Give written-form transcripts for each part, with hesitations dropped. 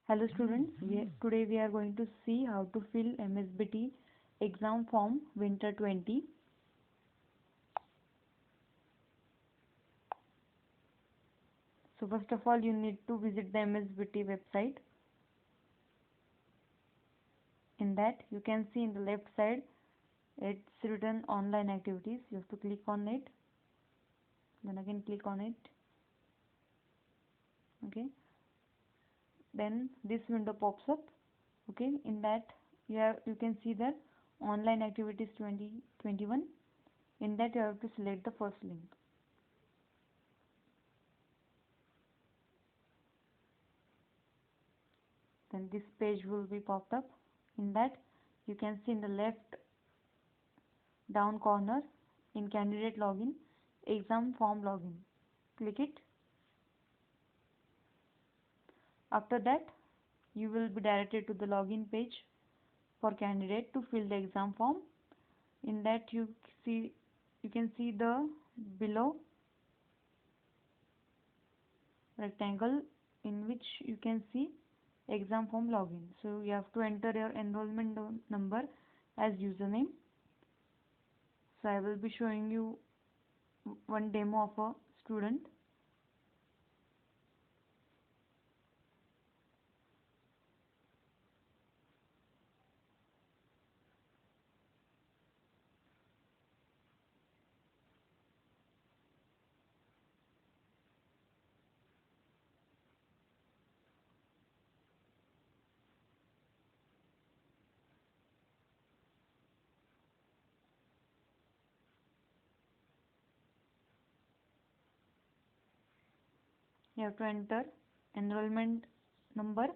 Hello students, today we are going to see how to fill MSBT exam form winter 20. So first of all you need to visit the MSBT website. In that you can see in the left side it's written online activities. You have to click on it, then again click on it. Okay, then this window pops up. Okay, in that you can see that online activities 2021. In that you have to select the first link. Then this page will be popped up. In that you can see in the left down corner in candidate login exam form login. Click it. After that you will be directed to the login page for candidate to fill the exam form. In that you can see the below rectangle in which you can see exam form login. So you have to enter your enrollment number as username. So I will be showing you one demo of a student. You have to enter enrollment number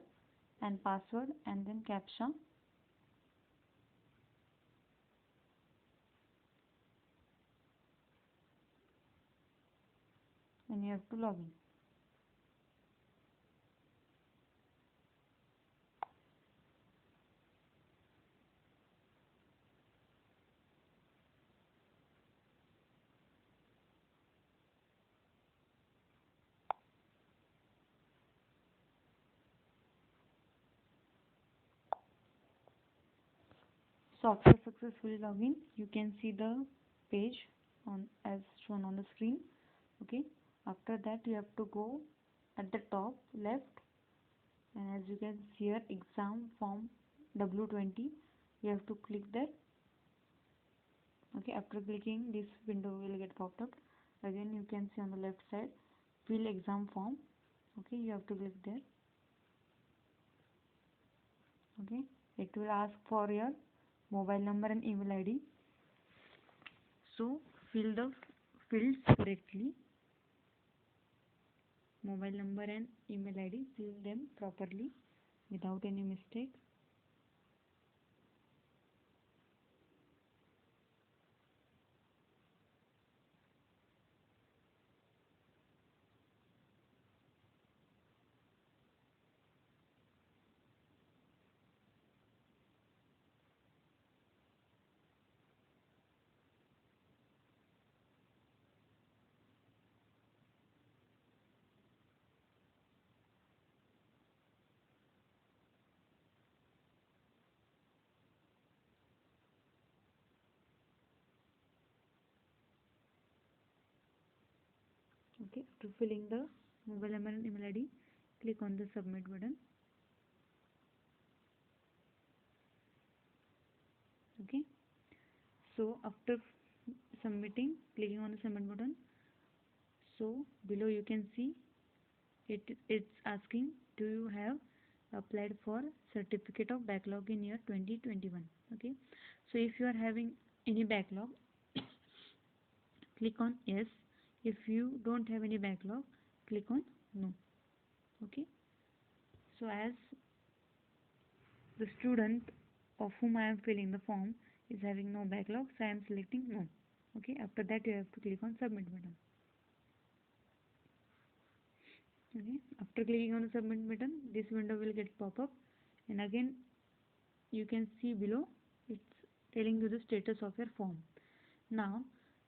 and password and then captcha. And you have to log in. So after successfully login, you can see the page on as shown on the screen. Okay. After that, you have to go at the top left, and as you can see here, exam form W20. You have to click that. Okay. After clicking, this window will get popped up. Again, you can see on the left side, fill exam form. Okay. You have to click there. Okay. It will ask for your mobile number and email ID. So fill the fields correctly. Mobile number and email ID, fill them properly without any mistake. Okay, after filling the mobile number and email ID, click on the submit button. Okay, so after submitting, clicking on the submit button, so below you can see it's asking, do you have applied for certificate of backlog in year 2021? Okay, so if you are having any backlog, click on yes. If you don't have any backlog, click on no. Okay, so as the student of whom I am filling the form is having no backlog, so I am selecting no. Okay, after that you have to click on submit button. Okay, after clicking on the submit button, this window will get pop up, and again you can see below it's telling you the status of your form. Now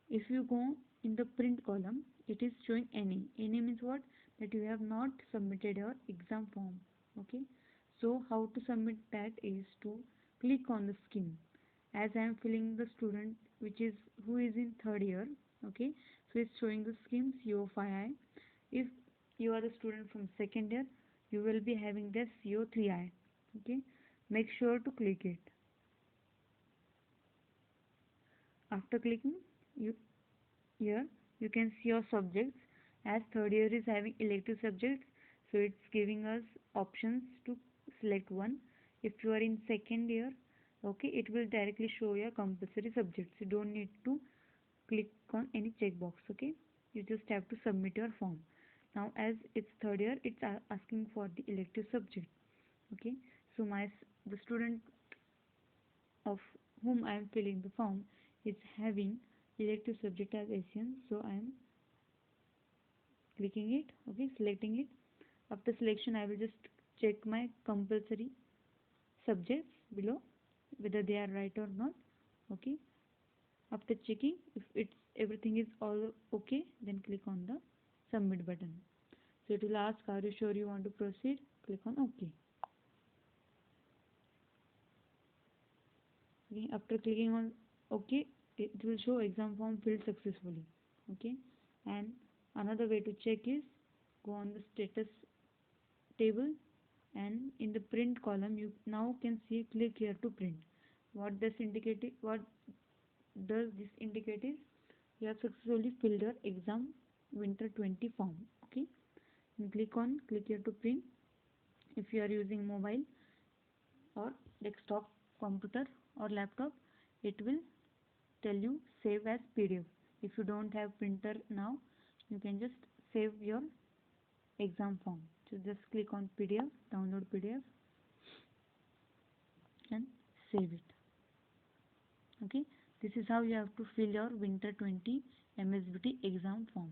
if you go in the print column, it is showing any means what, that you have not submitted your exam form. Okay, So how to submit that is to click on the scheme. As I am filling the student which is who is in third year, okay, so it's showing the scheme CO5I. If you are the student from second year, you will be having the CO3I. Okay, make sure to click it. After clicking, you here you can see your subjects. As third year is having elective subjects, so it's giving us options to select one. If you are in second year, okay, it will directly show your compulsory subjects. You don't need to click on any checkbox. Okay, you just have to submit your form. Now as it's third year, it's asking for the elective subject. Okay, so the student of whom I am filling the form is having elective subject as ASEAN, so I am clicking it, okay, selecting it. After selection, I will just check my compulsory subjects below whether they are right or not. Okay, after checking if it's everything is all okay, then click on the submit button. So it will ask, are you sure you want to proceed? Click on OK. Okay, after clicking on OK, it will show exam form filled successfully. Okay, and another way to check is go on the status table, and in the print column you now can see click here to print. What does this indicate is you have successfully filled your exam winter 20 form. Okay, and click here to print. If you are using mobile or desktop computer or laptop, it will tell you save as PDF. If you don't have printer now, you can just save your exam form. So just click on PDF, download PDF and save it. Okay, this is how you have to fill your winter 20 MSBT exam form.